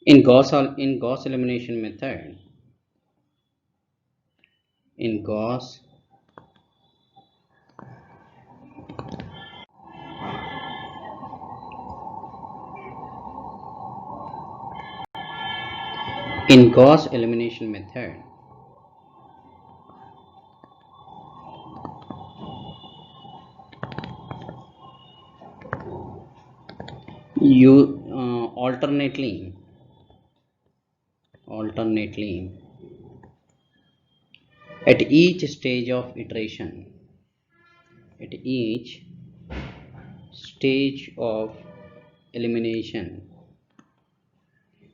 In Gauss elimination method, in Gauss in Gauss elimination method, you alternately at each stage of iteration, at each stage of elimination,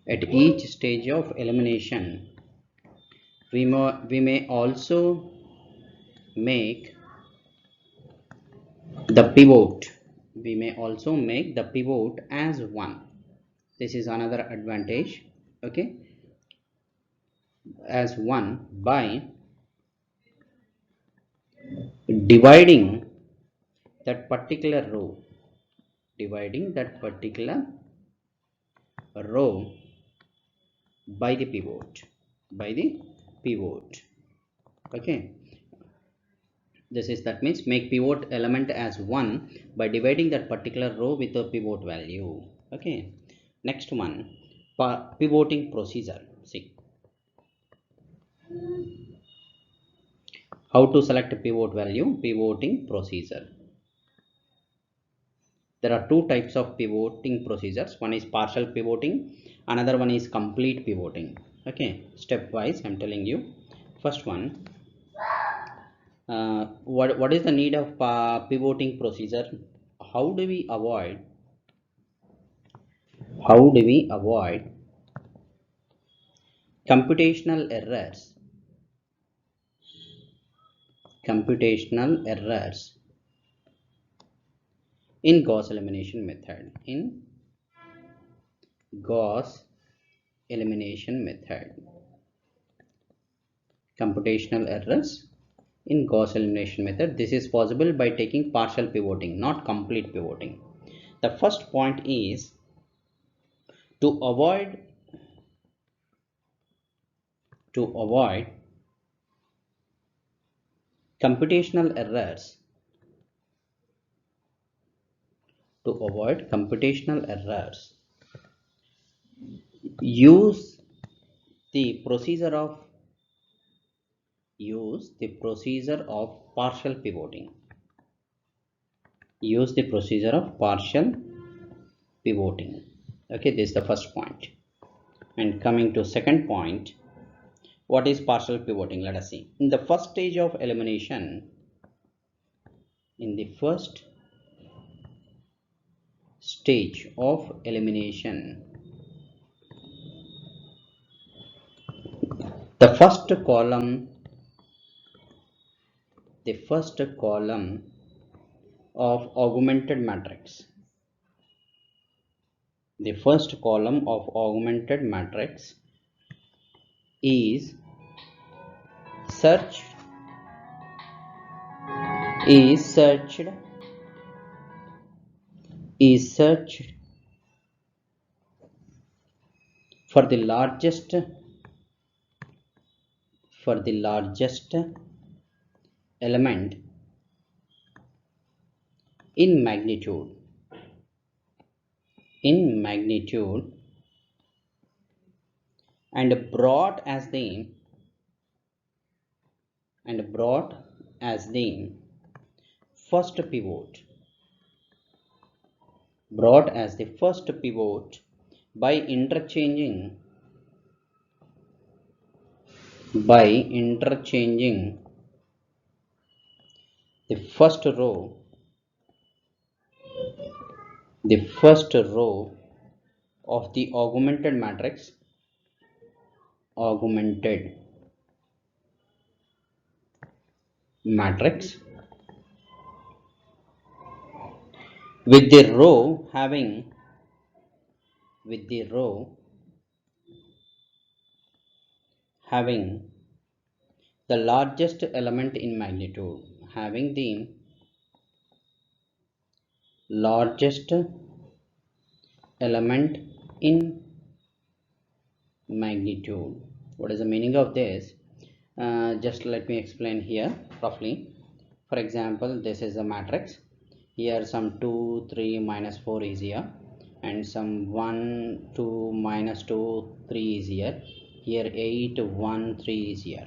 at each stage of elimination, we may also make the pivot. We may also make the pivot as 1. This is another advantage. Okay, as 1 by dividing that particular row, dividing that particular row by the pivot, by the pivot. Okay, this is, that means make pivot element as 1 by dividing that particular row with a pivot value. Okay, next one, pivoting procedure. See how to select a pivot value. Pivoting procedure, there are two types of pivoting procedures. One is partial pivoting, another one is complete pivoting. Okay, stepwise I'm telling you. First one, what is the need of pivoting procedure? how do we avoid how do we avoid computational errors, computational errors in Gauss elimination method, in Gauss elimination method, computational errors in Gauss elimination method. This is possible by taking partial pivoting, not complete pivoting. The first point is to avoid computational errors, to avoid computational errors, use the procedure of partial pivoting. Use the procedure of partial pivoting. Okay, this is the first point. And coming to second point, what is partial pivoting? Let us see. In the first stage of elimination, in the first stage of elimination, the first column of augmented matrix, the first column of augmented matrix is searched is searched is searched for the largest element in magnitude and brought as the first pivot, by interchanging the first row of the augmented matrix with the row having the largest element in magnitude, having the largest element in magnitude. What is the meaning of this? Just let me explain here roughly. For example, this is a matrix. Here some 2 3 minus 4 is here, and some 1 2 minus 2 3 is here. Here 8 1 3 is here.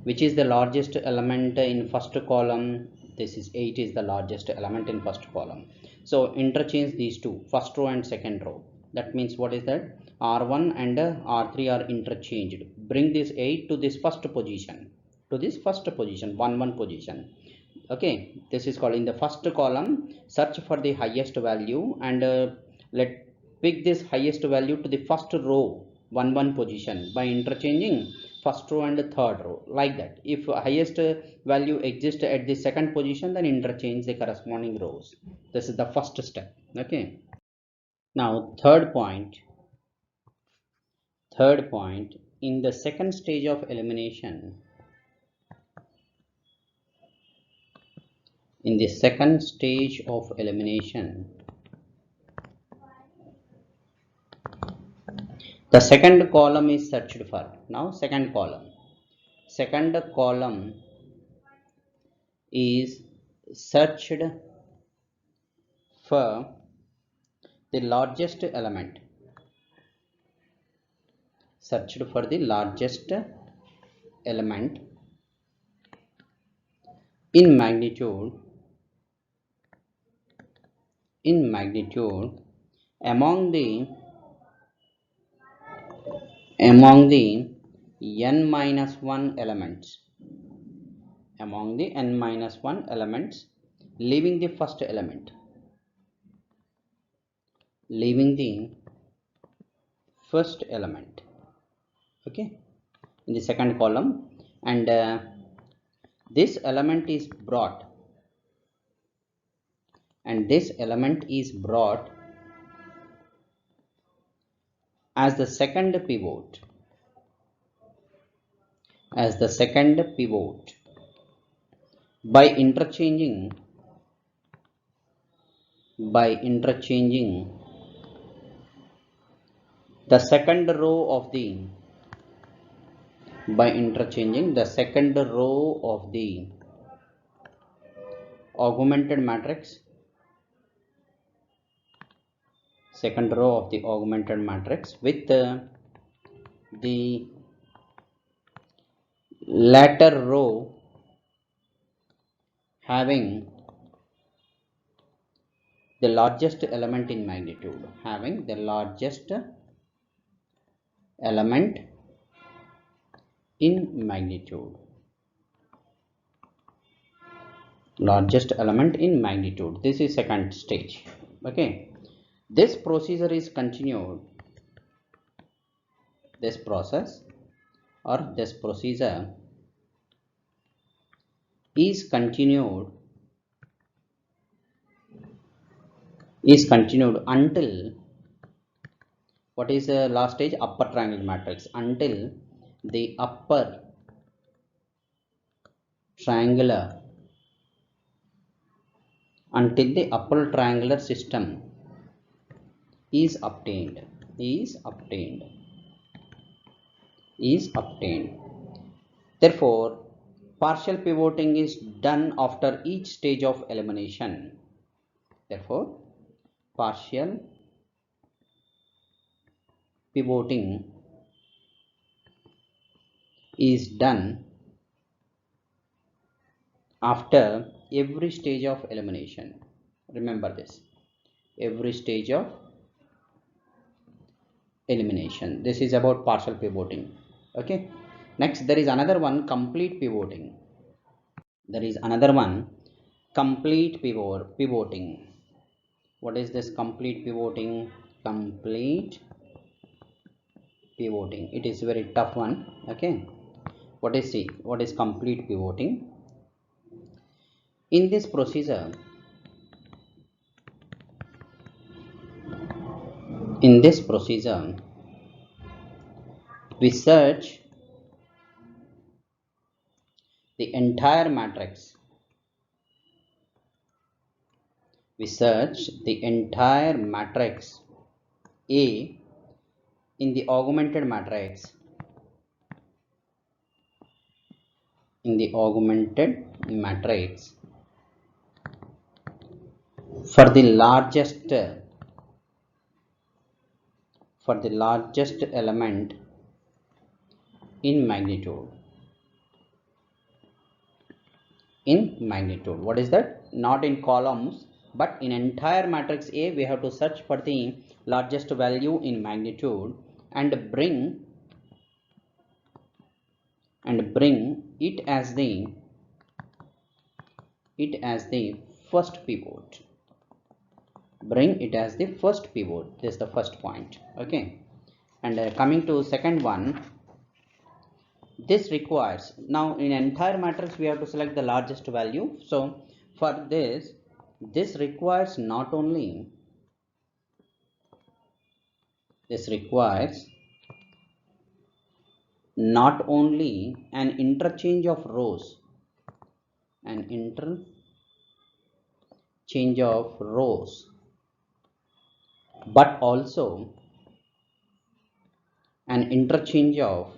Which is the largest element in first column? This is 8 is the largest element in first column. So interchange these two, first row and second row. That means what is that? R1 and R3 are interchanged. Bring this 8 to this first position, to this first position, 1 1 position. Okay, this is called in the first column. Search for the highest value and let pick this highest value to the first row 1 1 position by interchanging first row and third row, like that. If highest value exists at the second position, then interchange the corresponding rows. This is the first step. Okay, now third point, in the second stage of elimination, in the second stage of elimination, the second column is searched for. Now second column is searched for the largest element, searched for the largest element in magnitude among the n minus 1 elements, among the n minus 1 elements, leaving the first element, leaving the first element. Okay, in the second column, and this element is brought, as the second pivot, by interchanging the second row of the augmented matrix, with the latter row having the largest element in magnitude, largest element in magnitude. This is second stage. Okay, this procedure is continued, this procedure is continued until, what is the last stage? Upper triangle matrix. Until the upper triangular system is obtained. Therefore, partial pivoting is done after each stage of elimination. Therefore, partial pivoting is done after every stage of elimination. Remember this, every stage of elimination. This is about partial pivoting. Okay, next there is another one, complete pivoting. Pivoting. What is this complete pivoting? It is very tough one. Okay, what is complete pivoting? In this procedure, we search the entire matrix. A in the augmented matrix, in the augmented matrix for the largest element in magnitude. What is that? Not in columns, but in entire matrix A we have to search for the largest value in magnitude and bring it as the first pivot. Bring it as the first pivot. This is the first point. Okay, and coming to second one, this requires, now in entire matrix we have to select the largest value. So for this requires not only an interchange of rows, but also an interchange of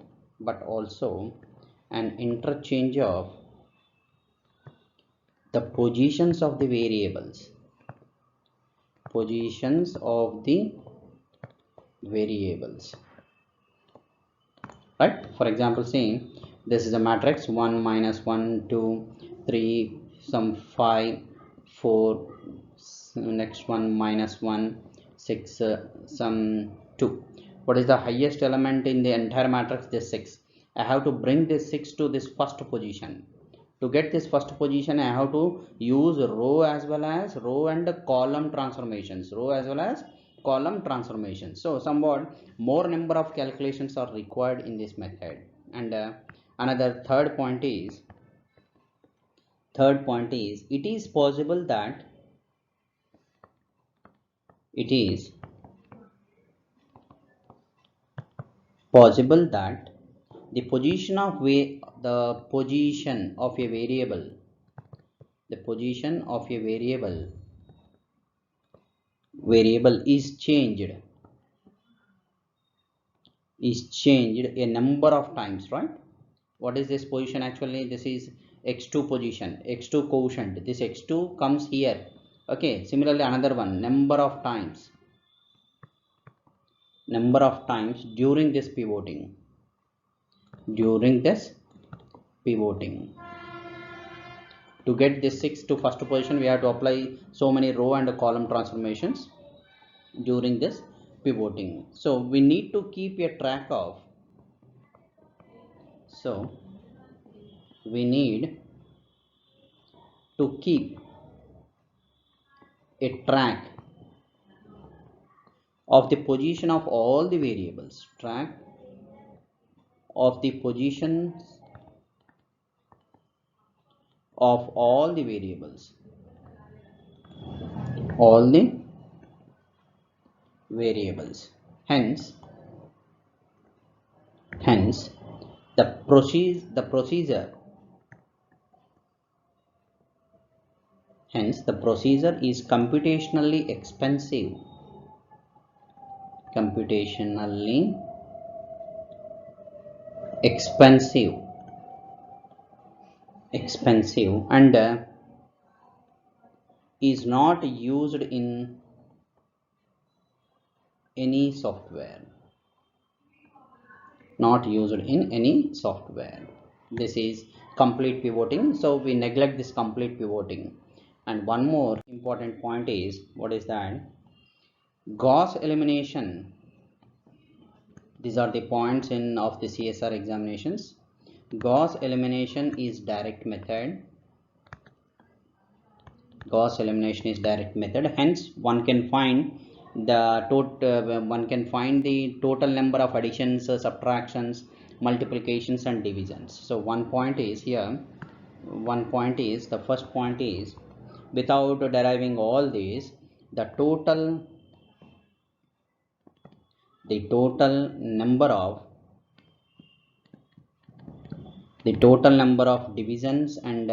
the positions of the variables, right? For example, saying this is a matrix 1 minus 1 2 3 some 5 4, next one minus 1 6 some 2. What is the highest element in the entire matrix? This 6. I have to bring this 6 to this first position. To get this first position, I have to use row as well as row and column transformations, so somewhat more number of calculations are required in this method. And another third point is it is possible that the position of a variable is changed a number of times, right? What is this position? Actually this is x2 position, x2 quotient. This x2 comes here. Okay, similarly another one, number of times during this pivoting. To get this 6 to first position, we have to apply so many row and column transformations during this pivoting. So we need to keep a track of of the position of all the variables, of the positions of all the variables, hence the procedure is computationally expensive and is not used in any software. This is complete pivoting, so we neglect this complete pivoting. And one more important point is, what is that? Gauss elimination. These are the points of the CSR examinations. Gauss elimination is direct method. Hence one can find the total number of additions, subtractions, multiplications and divisions. So the first point is, without deriving all these, the total number of divisions and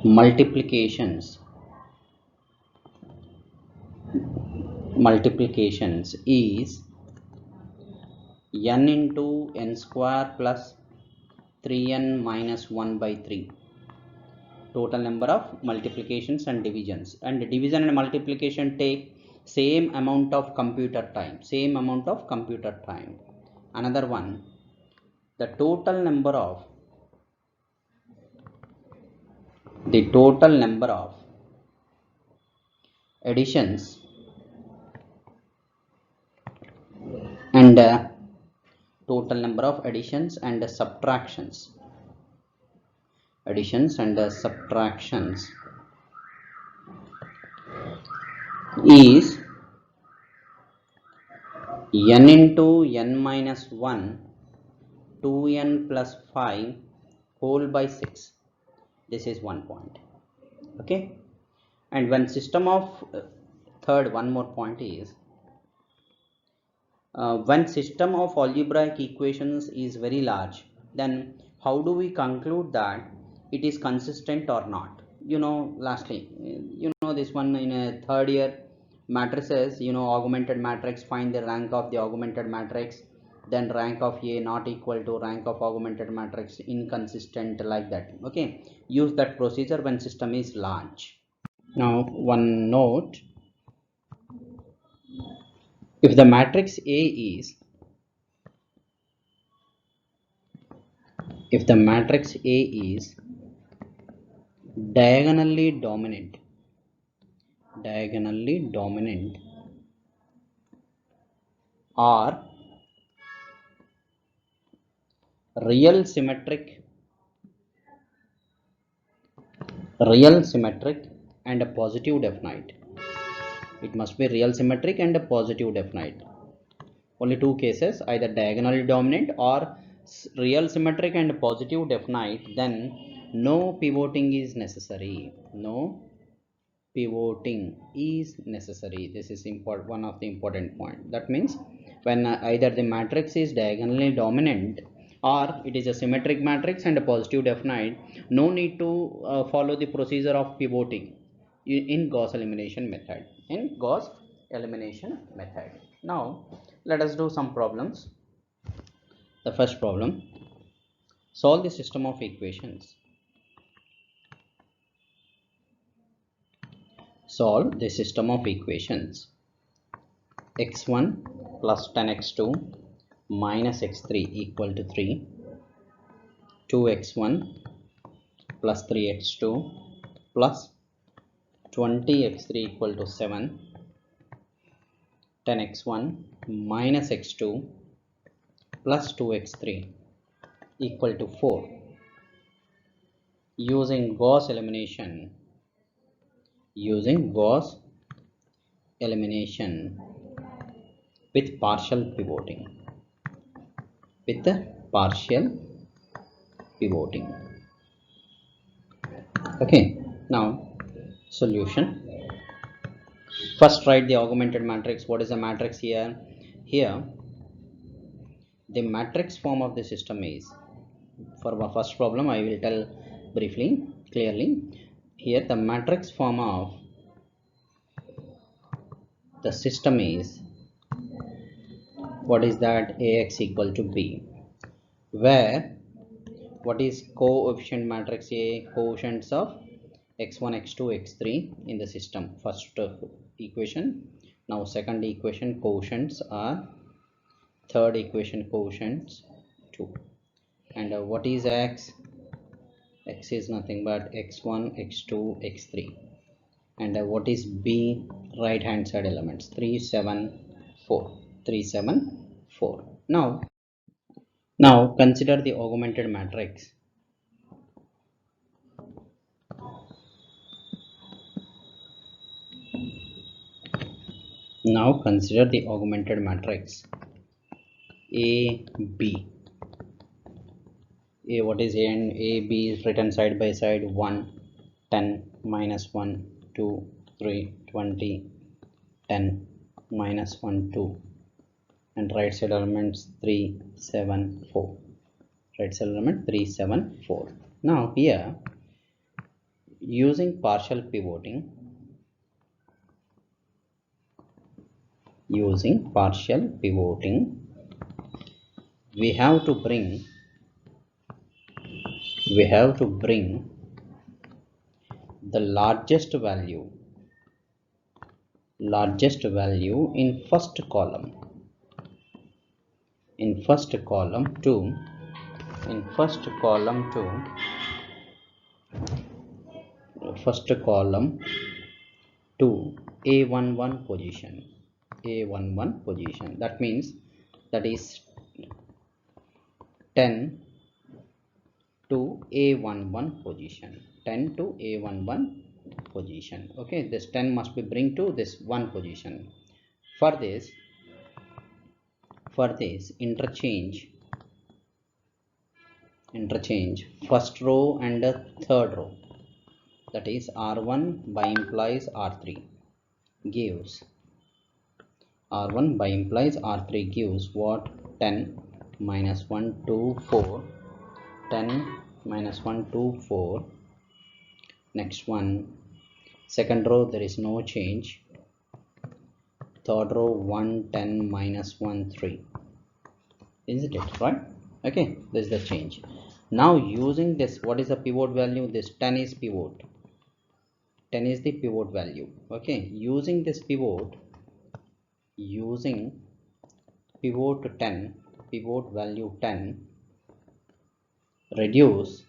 multiplications multiplications is n into n square plus 3n minus 1 by 3. Total number of multiplications and divisions, and division and multiplication take same amount of computer time. Another one, the total number of additions and total number of additions and subtractions is n into n minus 1 2n plus 5 whole by 6. This is one point. Okay, and when system of third, one more point is when system of algebraic equations is very large, then how do we conclude that it is consistent or not? Lastly, this one in a third year matrices, augmented matrix, find the rank of the augmented matrix, then rank of A not equal to rank of augmented matrix, inconsistent, like that. Okay, use that procedure when system is large. Now one note, if the matrix A is diagonally dominant or real symmetric and a positive definite. It must be real symmetric and a positive definite. Only two cases, either diagonally dominant or real symmetric and positive definite, then no pivoting is necessary. This is one of the important point. That means when either the matrix is diagonally dominant or it is a symmetric matrix and a positive definite, no need to follow the procedure of pivoting in Gauss elimination method. Now let us do some problems. The first problem, solve the system of equations. X1 plus 10x2 minus x3 equal to 3, 2x1 plus 3x2 plus 20x3 equal to 7, 10x1 minus x2 plus 2x3 equal to 4. Using Gauss elimination with partial pivoting. Okay, now solution. First write the augmented matrix. What is the matrix here? Here the matrix form of the system is, for our first problem I will tell clearly. Here the matrix form of the system is, what is that? Ax equal to b, where what is coefficient matrix A? Coefficients of x1, x2, x3 in the system. First equation. Now second equation coefficients are, third equation coefficients 2. And what is x? X is nothing but x1, x2, x3. And what is b? Right hand side elements 3, 7, 4. Now consider the augmented matrix. Now consider the augmented matrix A, B. A, what is A and A, B is written side by side. 1, 10, minus 1, 2, 3, 20, 10, minus 1, 2. And right side elements 3, 7, 4. Right side element 3, 7, 4. Now here, using partial pivoting, using partial pivoting, we have to bring the largest value in first column to A11 position. That means that is 10 to A11 position. 10 to A11 position. Okay, this 10 must be bring to this one position. For this interchange first row and third row, that is R1 by implies R3 gives R3 gives what? 10 minus 1 2 4, 10 minus 1 2 4. Next one, second row there is no change. Third row 1 10 minus 1 3. Isn't it right? Okay, this is the change. Now using this, what is the pivot value? This 10 is pivot. 10 is the pivot value. Okay, using this pivot 10, pivot value 10, reduce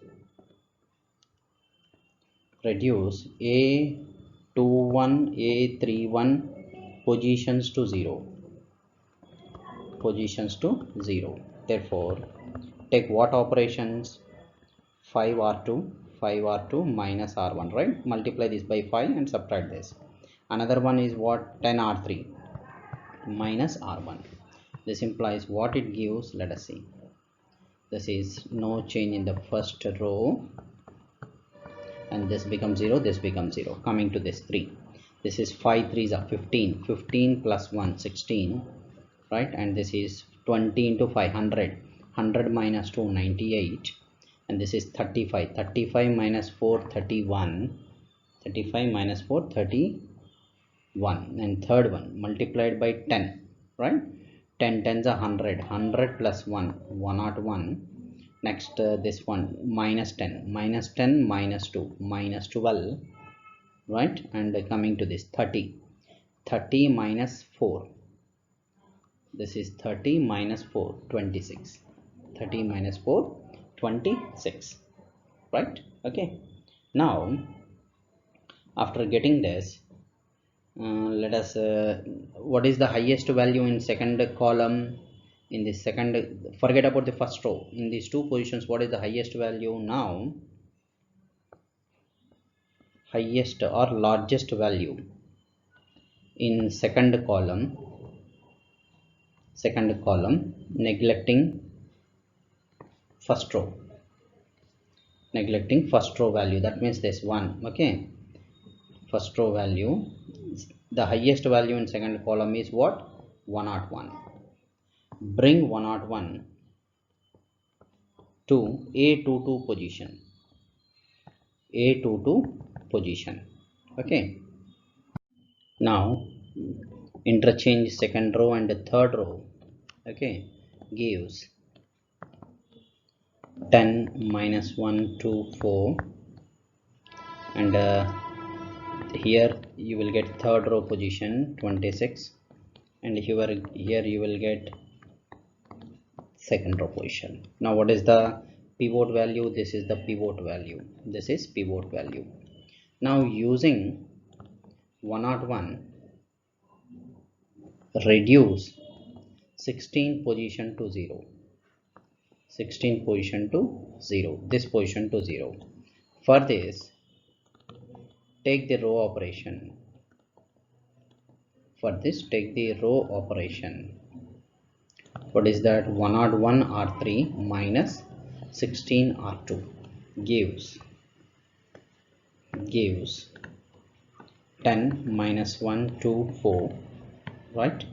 A21 A31 positions to 0. Therefore take what operations? 5R2 minus R1, right? Multiply this by 5 and subtract this. Another one is what? 10R3 minus R1. This implies what it gives. Let us see. This is no change in the first row, and this becomes 0, this becomes 0. Coming to this 3, this is 5 3s are 15, 15 plus 1 16, right? And this is 20 into 500, 100 minus 2 98, and this is 35, 35 minus 4 31, 35 minus 4 31. And third one multiplied by 10, right? 10 tens are 100, 100 plus 1 101. Next this one minus 10 minus 2 minus 12, right? And coming to this 30, 30 minus 4, this is 30 minus 4 26, 30 minus 4 26, right? Okay, now after getting this, let us what is the highest value in second column? In the second, forget about the first row. In these two positions, what is the highest value? Now highest or largest value in second column, neglecting first row value. That means this one. Okay, first row value, the highest value in second column is what? 101. Bring 101 to A22 position. Okay, now interchange second row and third row. Okay, gives 10 minus 1 2 4, and here you will get third row position 26, and here you will get second row position. Now what is the pivot value? This is the pivot value. Now using 101, reduce 16 position to 0, this position to 0. For this, take the row operation. What is that? 101 R3 minus 16 R2 gives 10 minus 1 2 4, right?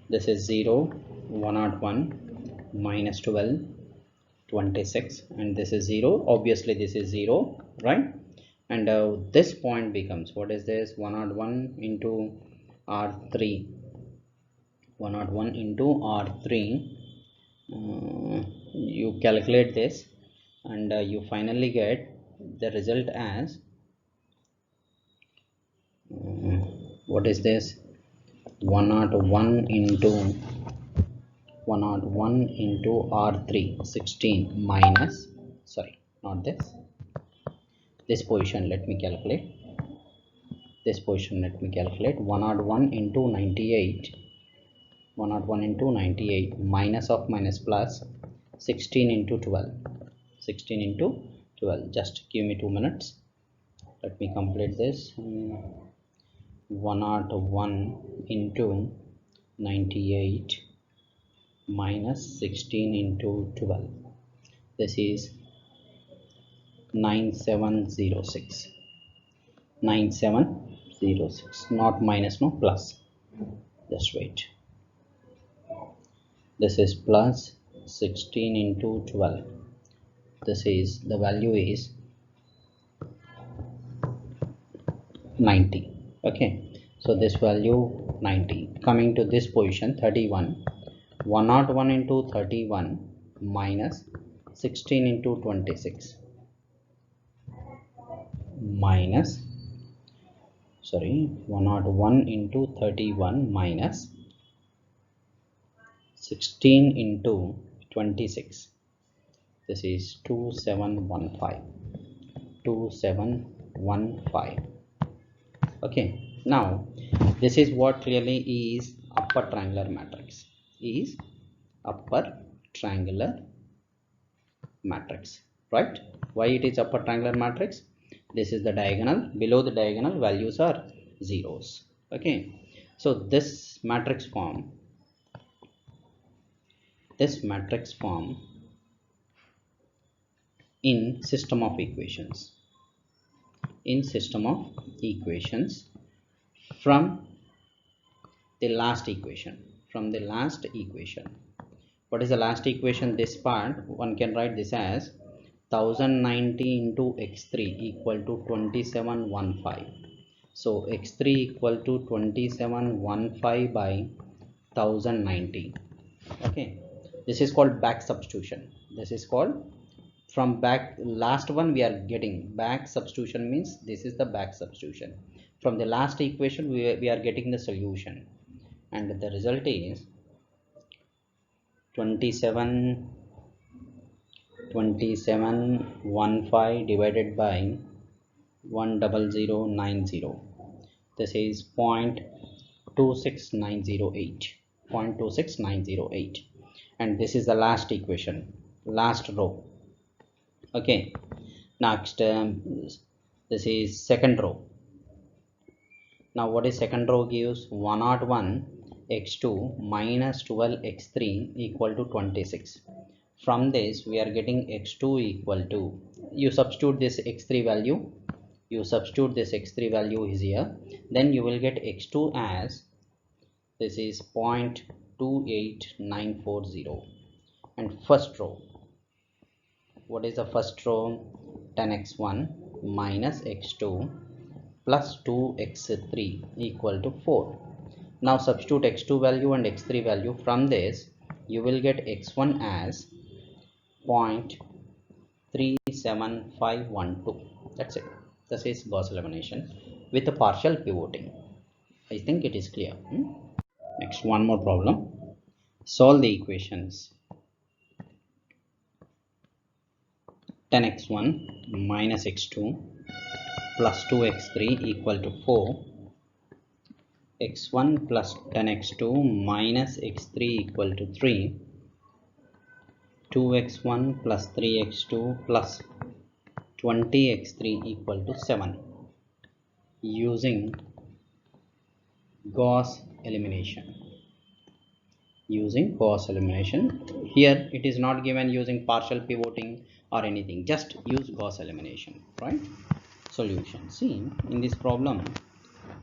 This is 0, 101 minus 12 26, and this is 0. Obviously this is 0, right? And this point becomes, what is this? 101 into R3 101 into R3. You calculate this and you finally get the result as what is this, 101 into R3 16 minus, sorry, not this position. Let me calculate this position. Let me calculate 101 into 98, 101 into 98 minus of minus plus 16 into 12, 16 into 12. Just give me 2 minutes. Let me complete this. 101 into 98 minus 16 into 12. This is 9706. 9706. Not minus, no, plus. Just wait. This is plus 16 into 12. This is, the value is 90. Okay, so this value 90. Coming to this position 31, 101 into 31 minus 16 into 26 minus, sorry, 101 into 31 minus 16 into 26. This is 2715. Okay, now this is what clearly is upper triangular matrix, is upper triangular matrix, right? Why it is upper triangular matrix? This is the diagonal, below the diagonal values are zeros. Okay, so this matrix form in system of equations, from the last equation. What is the last equation? This part one can write this as 1090 into x3 equal to 2715. So x3 equal to 2715 by 1090. Okay, this is called back substitution. This is called, from back, last one we are getting back substitution, means this is the back substitution. From the last equation we are getting the solution, and the result is 2715 divided by 10090. This is 0.26908, and this is the last equation, last row. Okay, next this is second row. Now what is second row? Gives 101 x2 minus 12 x3 equal to 26. From this we are getting x2 equal to, you substitute this x3 value, is here, then you will get x2 as, this is 0.28940. and first row, what is the first row? 10x1 minus x2 plus 2x3 equal to 4. Now substitute x2 value and x3 value. From this you will get x1 as 0.37512. That's it. This is Gauss elimination with a partial pivoting. I think it is clear. Next, one more problem. Solve the equations. 10x1 minus x2 plus 2x3 equal to 4. x1 plus 10x2 minus x3 equal to 3. 2x1 plus 3x2 plus 20x3 equal to 7. Using Gauss elimination. Here it is not given using partial pivoting or anything, just use Gauss elimination, right? Solution. See, in this problem,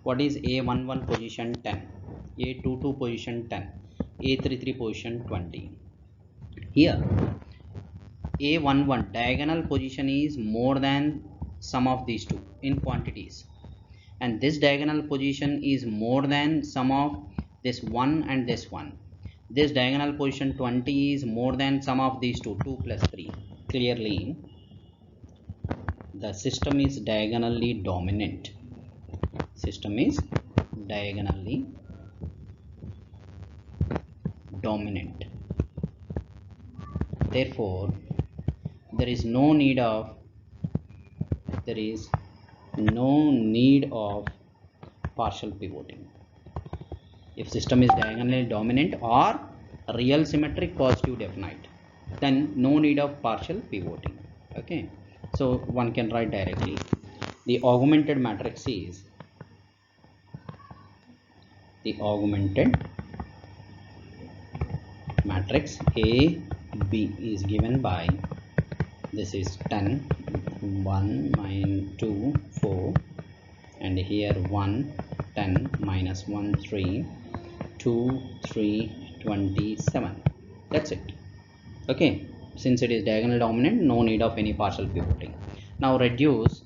what is A11 position 10, A22 position 10, A33 position 20. Here A11 diagonal position is more than sum of these two in quantities, and this diagonal position is more than sum of this 1 and this 1. This diagonal position 20 is more than sum of these two, 2 plus 3. Clearly, the system is diagonally dominant. System is diagonally dominant. Therefore, there is no need of partial pivoting. If system is diagonally dominant or real symmetric positive definite, then no need of partial pivoting. Okay, so one can write directly. The augmented matrix is matrix A B is given by, this is 10 1 9 2 4, and here 1 10 minus 1 3 2 3 27. That's it. Okay, since it is diagonal dominant, no need of any partial pivoting. Now reduce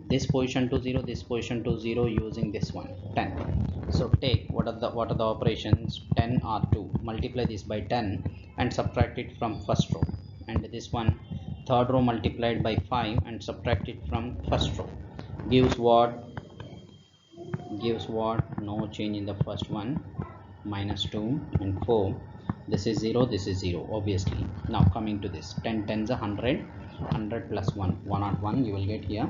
this position to 0, this position to 0 using this one 10. So take what are the operations? 10 or 2, multiply this by 10 and subtract it from first row, and this one third row multiplied by 5 and subtract it from first row gives what? No change in the first one, minus 2 and 4. This is 0, this is 0, obviously. Now coming to this, 10 tens are 100, 100 plus 1, 101 you will get here,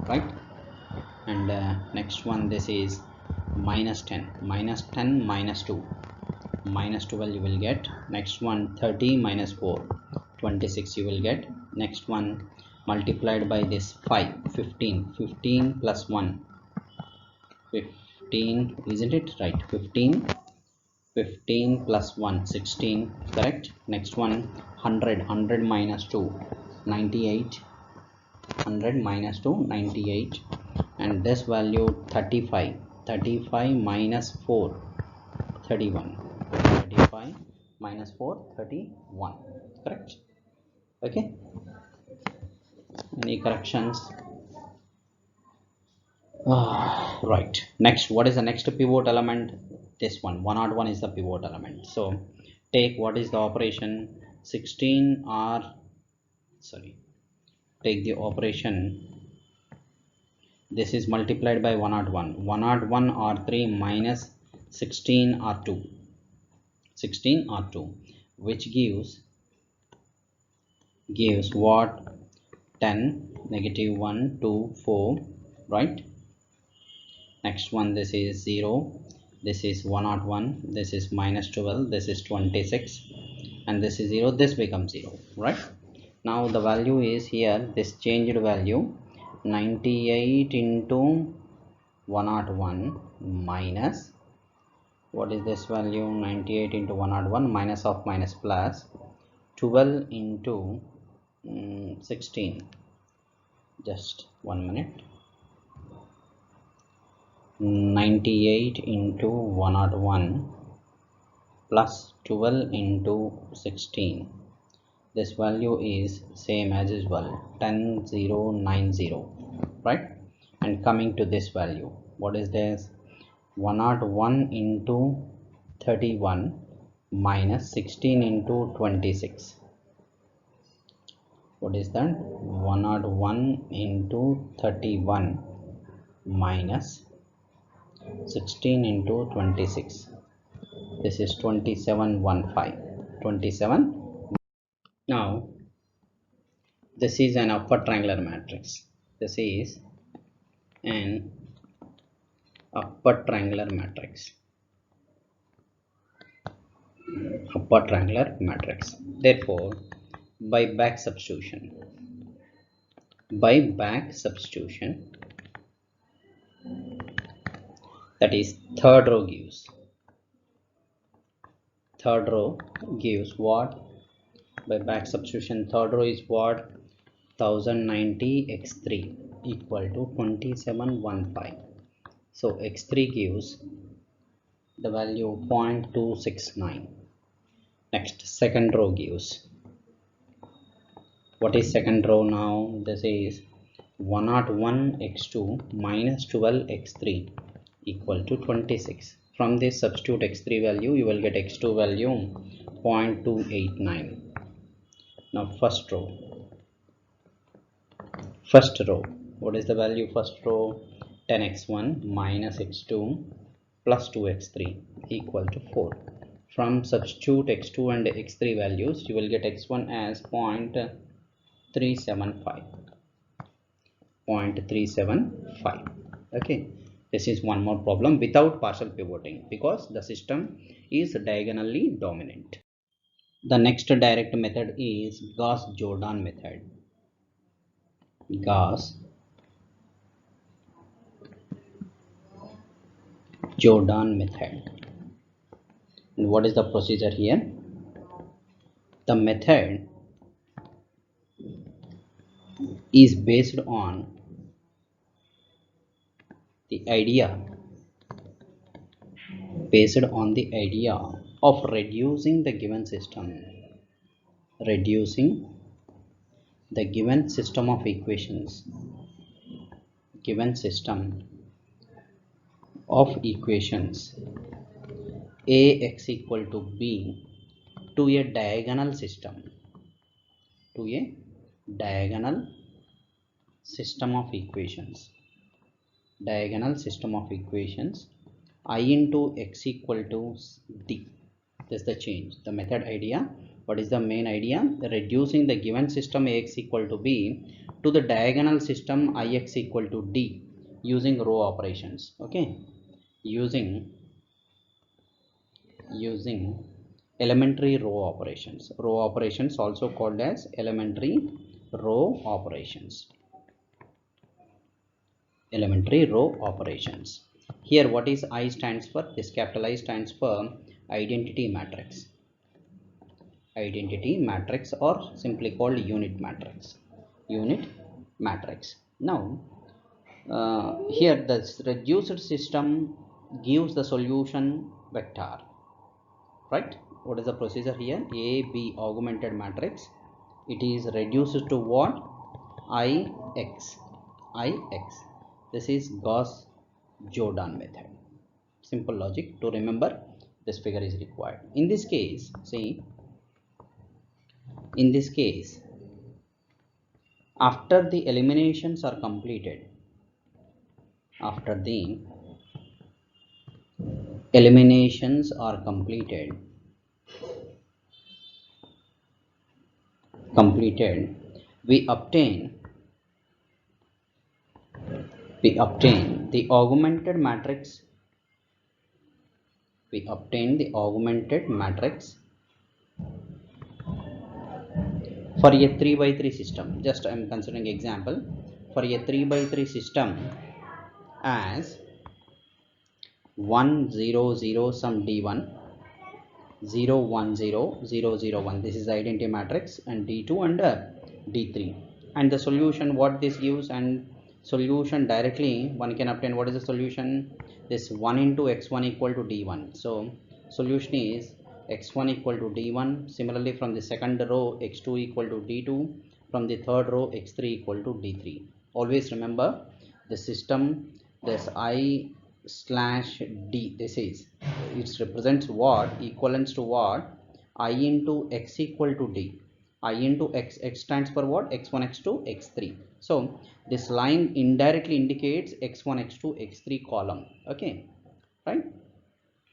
right? And next one, this is minus 10 minus 10 minus 2, minus 12 you will get. Next one, 30 minus 4, 26 you will get. Next one multiplied by this 5, 15, 15 plus 1, 15, isn't it right? 15 plus 1, 16, correct. Next one, 100 minus 2, 98, 100 minus 2, 98, and this value 35 minus 4, 31, 35 minus 4, 31, correct. Okay, any corrections? Right. Next, what is the next pivot element? This one, 101 is the pivot element. So take what is the operation? 16 or take the operation, this is multiplied by 101, 101 or 3 minus 16 or 2, 16 or 2, which gives what? 10, negative 1 2 4, right? Next one, this is 0, this is 101, this is minus 12, this is 26, and this is 0, this becomes 0, right? Now the value is here, this changed value, 98 into 101 minus, what is this value? 98 into 101 minus of minus plus 12 into 16, just 1 minute. 98 into 101 plus 12 into 16, this value is same as usual, 10090, right? And coming to this value, what is this? 101 into 31 minus 16 into 26, what is that? 101 into 31 minus 16 into 26, this is 2715. Now this is an upper triangular matrix. This is an upper triangular matrix. Therefore, by back substitution, that is third row gives what? By back substitution, third row is what? 1090 x3 equal to 2715. So x3 gives the value 0.269. Next, second row gives, what is second row now? This is 101 x2 minus 12 x3 equal to 26. From this substitute x3 value, you will get x2 value 0.289. Now first row, what is the value first row? 10x1 minus x2 plus 2x3 equal to 4. From substitute x2 and x3 values, you will get x1 as 0.375. Okay, this is one more problem without partial pivoting because the system is diagonally dominant. The next direct method is Gauss-Jordan method. Gauss-Jordan method. And what is the procedure here? The method is based on the idea of reducing the given system of equations ax equal to b to a diagonal system of equations I into x equal to d. That's the change, the method idea. What is the main idea? Reducing the given system ax equal to b to the diagonal system ix equal to d using row operations. Okay, using elementary row operations, also called as elementary row operations. Here what is I stands for? This capital I stands for identity matrix, or simply called unit matrix. Now here the reduced system gives the solution vector, right? What is the procedure here? A B augmented matrix, it is reduced to what? Ix. This is Gauss-Jordan method. Simple logic to remember. This figure is required. In this case, see, after the eliminations are completed, we obtain the augmented matrix. For a 3x3 system. Just I am considering example for a 3x3 system as 1 0 0 some d1 0 1 0 0 0 1. This is the identity matrix, and d2 and d3, and the solution what this gives, and solution directly one can obtain. What is the solution? This 1 into x1 equal to d1. So solution is x1 equal to d1. Similarly, from the second row x2 equal to d2. From the third row x3 equal to d3. Always remember the system, this I slash d, this is, it represents what? Equivalence to what? I into x equal to d. I into x stands for what? x1 x2 x3. So this line indirectly indicates x1 x2 x3 column. Okay, right?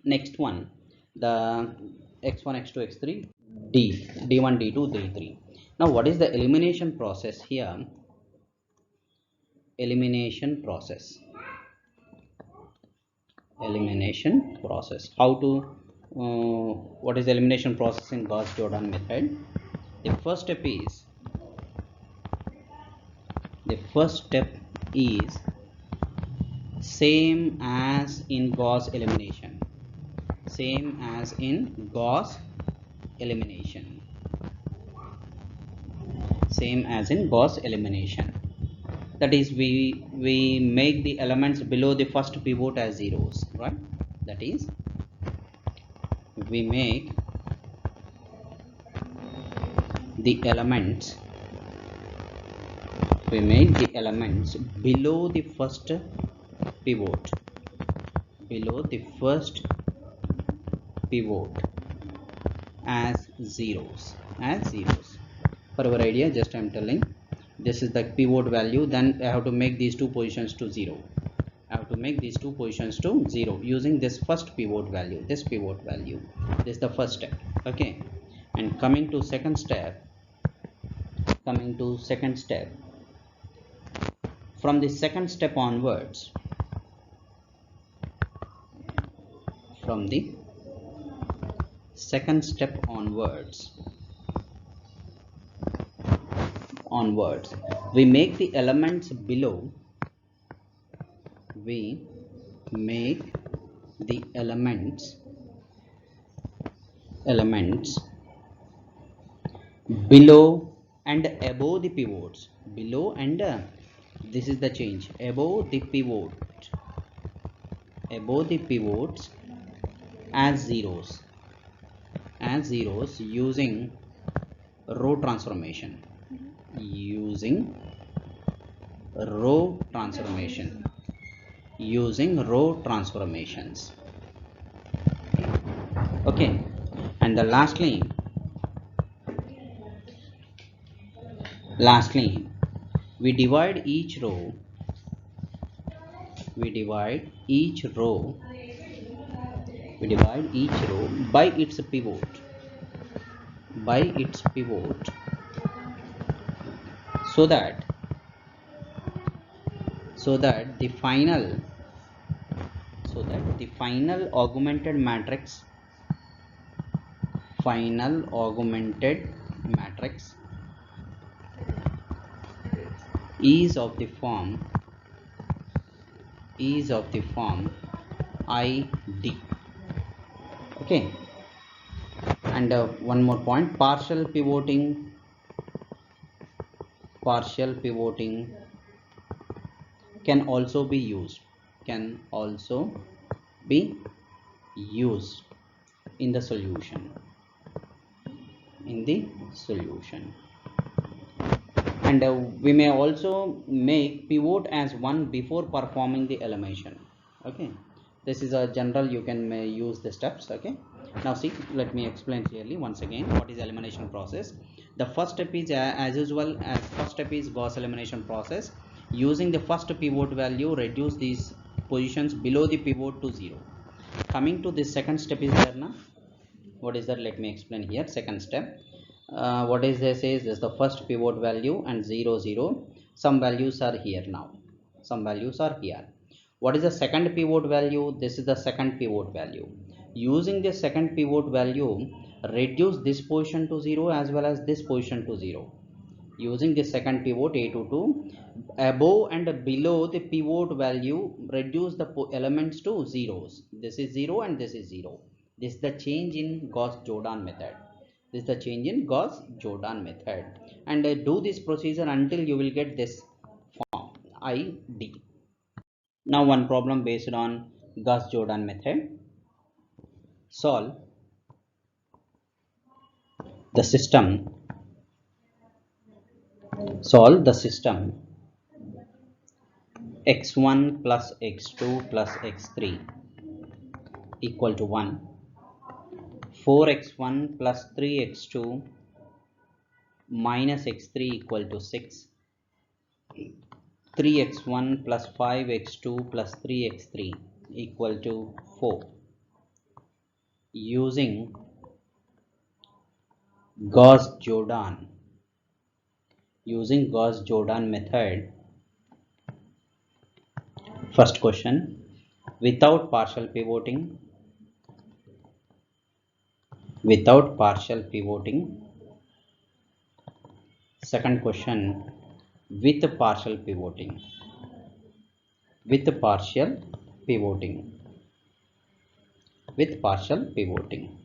Next one, the x1 x2 x3 d1 d2 d3. Now what is the elimination process here? Elimination process. How to what is the elimination process in Gauss-Jordan method? The first step is same as in Gauss elimination. That is, we make the elements below the first pivot as zeros, right? That is, we make the elements below the first pivot, pivot as zeros. For our idea, just I am telling, this is the pivot value, then I have to make these two positions to 0. Using this first pivot value, this is the first step. Okay, and coming to second step, from the second step onwards, we make the elements below, below and above the pivots, this is the change, above the pivots as zeros, using row transformation, using row transformations. Okay, and the lastly we divide each row by its pivot, so that the final augmented matrix is of the form ID. Okay, and one more point, partial pivoting can also be used in the solution, and we may also make pivot as one before performing the elimination. Okay, this is a general, you can use the steps. Okay, now see, let me explain clearly once again what is elimination process. The first step is as usual, Gauss elimination process. Using the first pivot value, reduce these positions below the pivot to 0. Coming to the second step is there now. What is that? Let me explain here. Second step, what is this is the first pivot value and 0 0, some values are here. Now what is the second pivot value? This is the second pivot value. Using the second pivot value, reduce this position to 0 as well as this position to 0. Using the second pivot A22, above and below the pivot value, reduce the elements to zeros. This is 0 and this is 0. This is the change in Gauss-Jordan method. And do this procedure until you will get this form ID. Now one problem based on Gauss-Jordan method. Solve the system x1 plus x2 plus x3 equal to 1, 4x1 plus 3x2 minus x3 equal to 6, 3x1 plus 5x2 plus 3x3 equal to 4. Using Gauss-Jordan method. First question, without partial pivoting. Second question, with partial pivoting.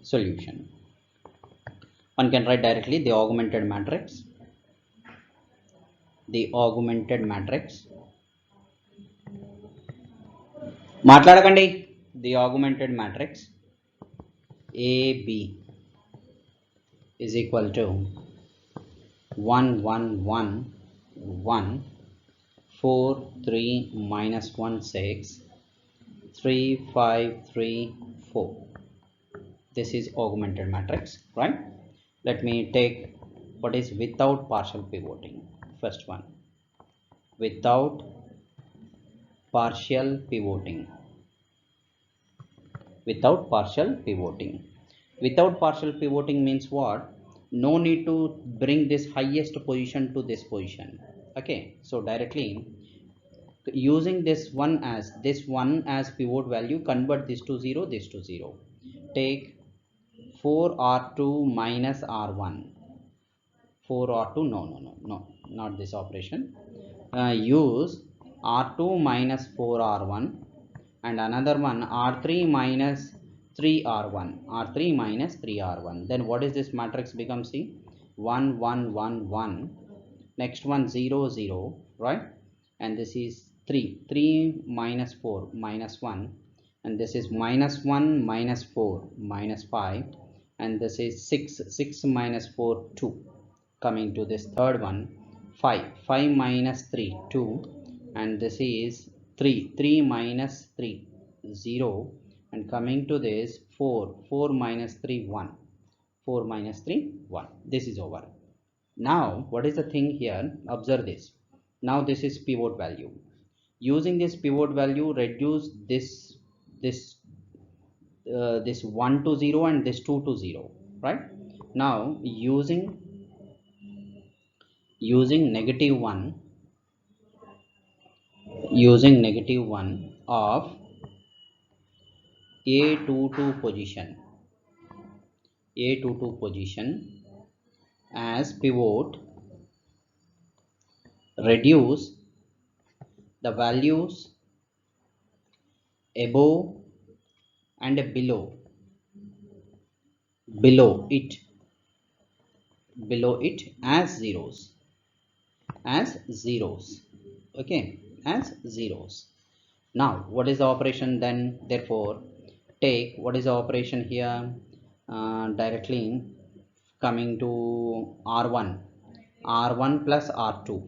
Solution. One can write directly the augmented matrix. మాట్లాడకండి. The augmented matrix AB is equal to 1 1 1 1 4 3 minus 1 6 3 5 3 4. This is augmented matrix, right? Let me take what is without partial pivoting. First one, without partial pivoting. Without partial pivoting. Without partial pivoting means what? No need to bring this highest position to this position. Okay, so directly using this one as pivot value, convert this to 0, this to 0. Take 4r2 minus r1. 4r2, no, not this operation. Use r2 minus 4r1, and another one r3 minus 3r1. R3 minus 3r1. Then what is this matrix become? See, 1 1 1 1. Next one 0 0, right? And this is 3 minus 4 minus 1, and this is minus 1 minus 4 minus 5, and this is 6 minus 4 2. Coming to this third one, 5 minus 3 2, and this is 3 minus 3 0, and coming to this 4 minus 3 1. 4 minus 3 1. This is over. Now what is the thing here? Observe this. Now this is pivot value. Using this pivot value, reduce this 1 to 0 and this 2 to 0, right? Now using negative 1, of a22 position, as pivot, reduce the values above and below it as zeros. Okay, as zeros. Now what is the operation then? Therefore take what is the operation here? Directly coming to r1 plus r2,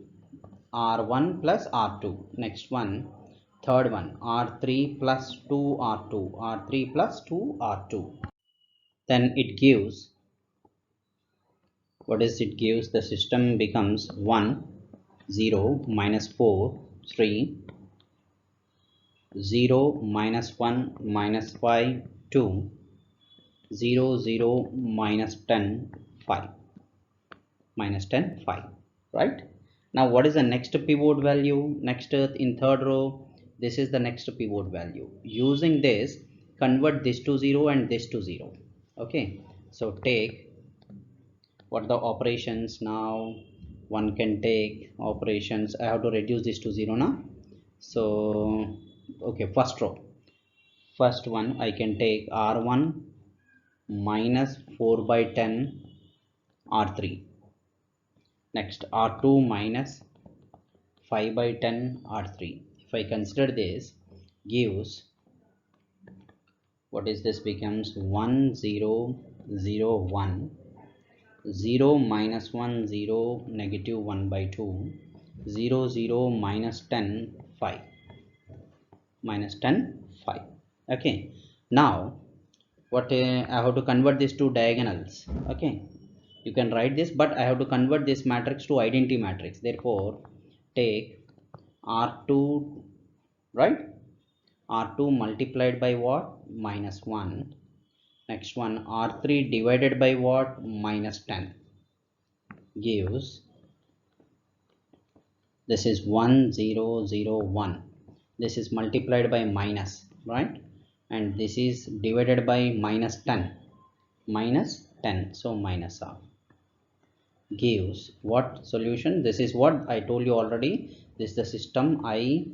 plus r2. Next one, third one, r3 plus 2r2, then it gives, what is it gives? The system becomes 1 0 minus 4 3, 0 minus 1 minus 5 2, 0 0 minus 10 5, minus 10 5, right? Now what is the next pivot value? Next, in third row, this is the next pivot value. Using this, convert this to 0 and this to 0. Okay, so take what the operations. Now one can take operations. I have to reduce this to 0 now. So okay, first row, first one I can take r1 minus 4 by 10 r3. Next r2 minus 5 by 10 r3. If I consider this, gives, what is this becomes? 1 0 0 1, 0 minus 1 0, negative 1 by 2, 0 0 minus 10 5, minus 10 5. Okay, now what I have to convert this to diagonals. Okay, you can write this, but I have to convert this matrix to identity matrix. Therefore take r2, right? R2 multiplied by what? Minus 1. Next one, R3 divided by what? Minus 10. Gives, this is 1 0 0 1. This is multiplied by minus, right? And this is divided by minus 10. Minus 10. So minus of. Gives what solution? This is what I told you already. This is the system I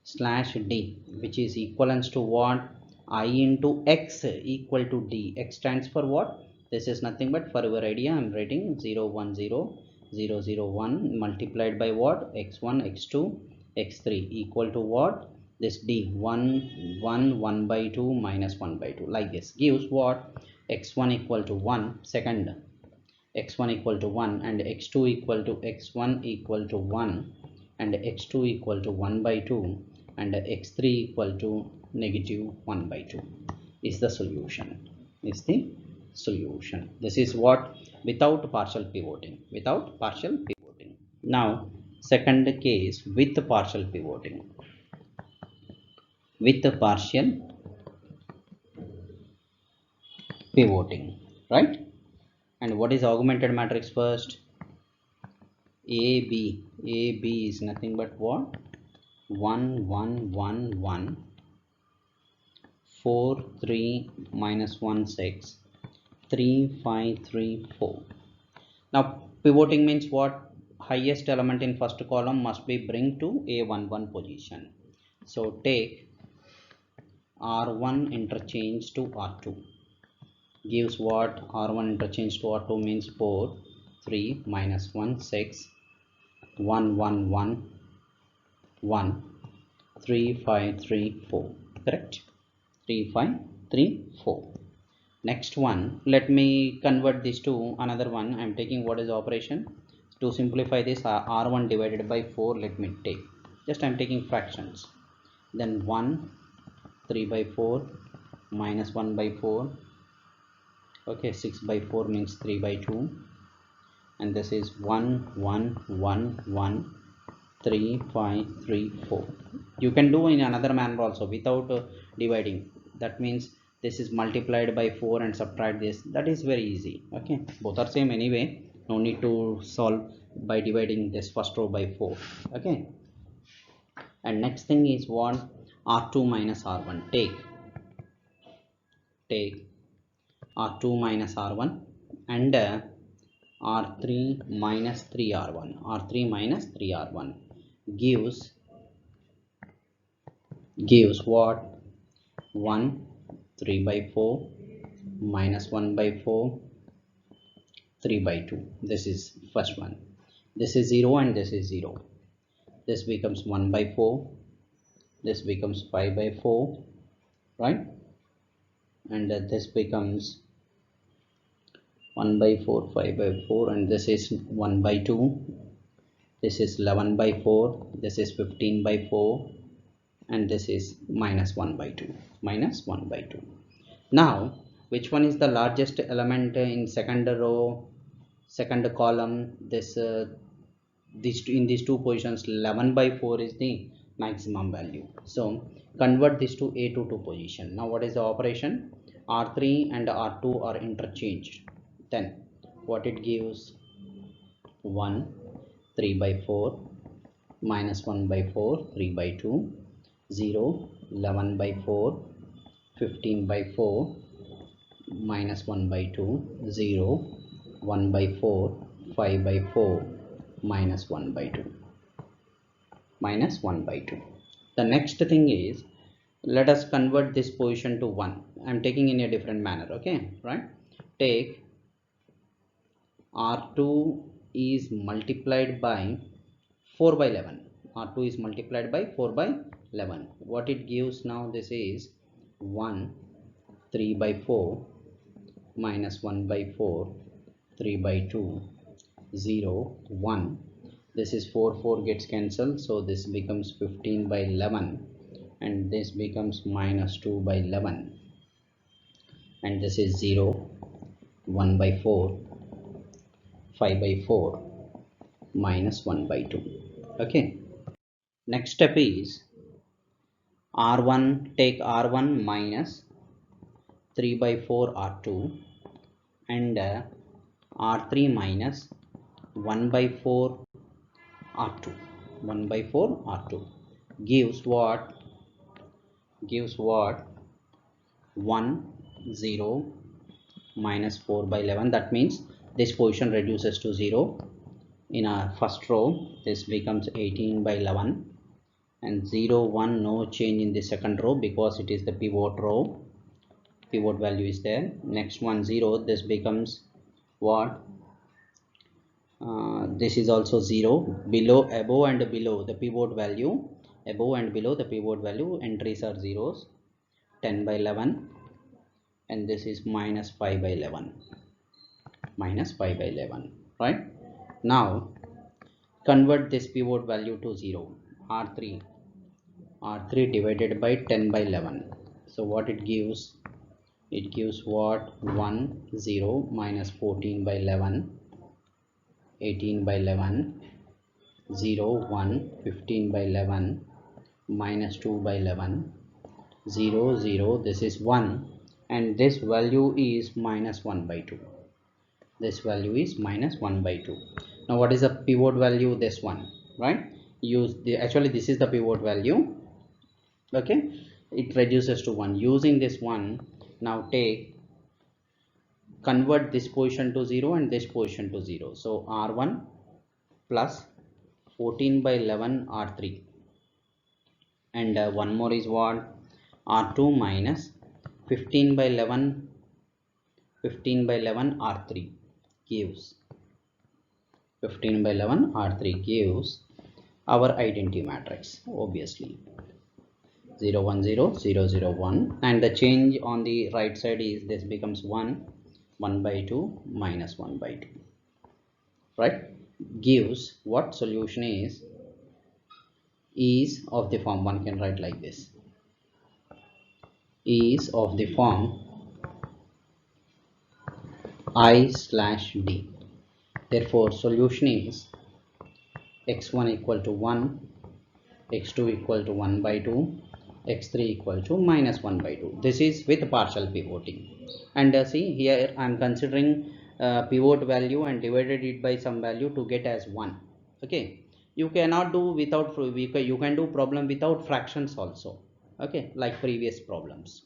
slash d, which is equivalent to what? I into x equal to d. X stands for what? This is nothing but, for your idea, I am writing 0 1 0 0 0 1 multiplied by what? x1 x2 x3 equal to what? This d 1 1 1 by 2 minus 1 by 2, like this. Gives what? x1 equal to 1, second, x1 equal to 1, and x2 equal to x1 equal to 1, and x2 equal to 1 by 2, and x3 equal to negative 1 by 2 is the solution. is the solution. This is what without partial pivoting, without partial pivoting. Now second case with partial pivoting, with partial pivoting, right? And what is augmented matrix first? AB is nothing but what? 1 1 1 1 4 3 minus 1 6 3 5 3 4. Now pivoting means what? Highest element in first column must be bring to A11 position. So take R1 interchange to R2 gives what? R1 interchange to R2 means 4 3 minus 1 6 1 1 1 1 3 5 3 4. Correct? 3 5 3 4. Next one, let me convert this to another one. I am taking what is operation to simplify this. R1 divided by 4, let me take, just I am taking fractions. Then 1 3 by 4 minus 1 by 4, okay, 6 by 4 means 3 by 2, and this is 1 1 1 1 3 5 3 4. You can do in another manner also without dividing. That means this is multiplied by 4 and subtract this. That is very easy. Okay, both are same anyway, no need to solve by dividing this first row by 4. Okay, and next thing is what? R2 minus R1. Take R2 minus R1 and R3 minus 3R1. R3 minus 3R1 gives what? 1 3 by 4 minus 1 by 4 3 by 2. This is first one. This is 0 and this is 0. This becomes 1 by 4. This becomes 5 by 4, right? And this becomes 1 by 4 5 by 4, and this is 1 by 2. This is 11 by 4. This is 15 by 4, and this is minus 1 by 2. Minus 1 by 2. Now which one is the largest element in second row, second column? This in these two positions, 11 by 4 is the maximum value. So convert this to A22 position. Now what is the operation? R3 and R2 are interchanged. Then what it gives? 1 3 by 4 minus 1 by 4 3 by 2 0 11 by 4 15 by 4 minus 1 by 2 0 1 by 4 5 by 4 minus 1 by 2 minus 1 by 2. The next thing is, let us convert this position to 1. I am taking in a different manner. Okay, right? Take R2 is multiplied by 4 by 11. R2 is multiplied by 4 by 11. What it gives now? This is 1 3 by 4 minus 1 by 4 3 by 2 0 1. This is 4 4 gets cancelled, so this becomes 15 by 11, and this becomes minus 2 by 11, and this is 0 1 by 4 5 by 4 minus 1 by 2. Okay, next step is R1. Take R1 minus 3 by 4 R2 and R3 minus 1 by 4 R2. 1 by 4 R2 gives what? 1 0 minus 4 by 11. That means this position reduces to 0 in our first row. This becomes 18 by 11, and 0 1, no change in the second row because it is the pivot row. Pivot value is there. Next one 0. This becomes what? This is also 0. Below, above and below the pivot value, above and below the pivot value entries are zeros. 10 by 11, and this is minus 5 by 11. Minus 5 by 11, right? Now convert this pivot value to 0. R3 divided by 10 by 11. So what it gives? it gives what? 1 0 minus 14 by 11, 18 by 11, 0 1 15 by 11, minus 2 by 11, 0 0, this is 1, and this value is minus 1 by 2. This value is minus 1 by 2. Now what is the pivot value? This one, right? Use the, actually this is the pivot value. Okay, it reduces to 1. Using this one, now convert this position to 0 and this position to 0. So r1 plus 14 by 11 r3, and one more is what? r2 minus 15 by 11 r3 gives 15 by 11 r3 gives our identity matrix, obviously 0 1 0 0 0 1, and the change on the right side is this becomes 1 1 by 2 minus 1 by 2, right? Gives what? Solution is of the form, one can write like this, is of the form I slash d. Therefore solution is x1 equal to 1, x2 equal to 1 by 2, x3 equal to minus 1 by 2. This is with partial pivoting. And see here I am considering pivot value and divided it by some value to get as 1. Okay, you cannot do without, you can do problem without fractions also. Okay, like previous problems.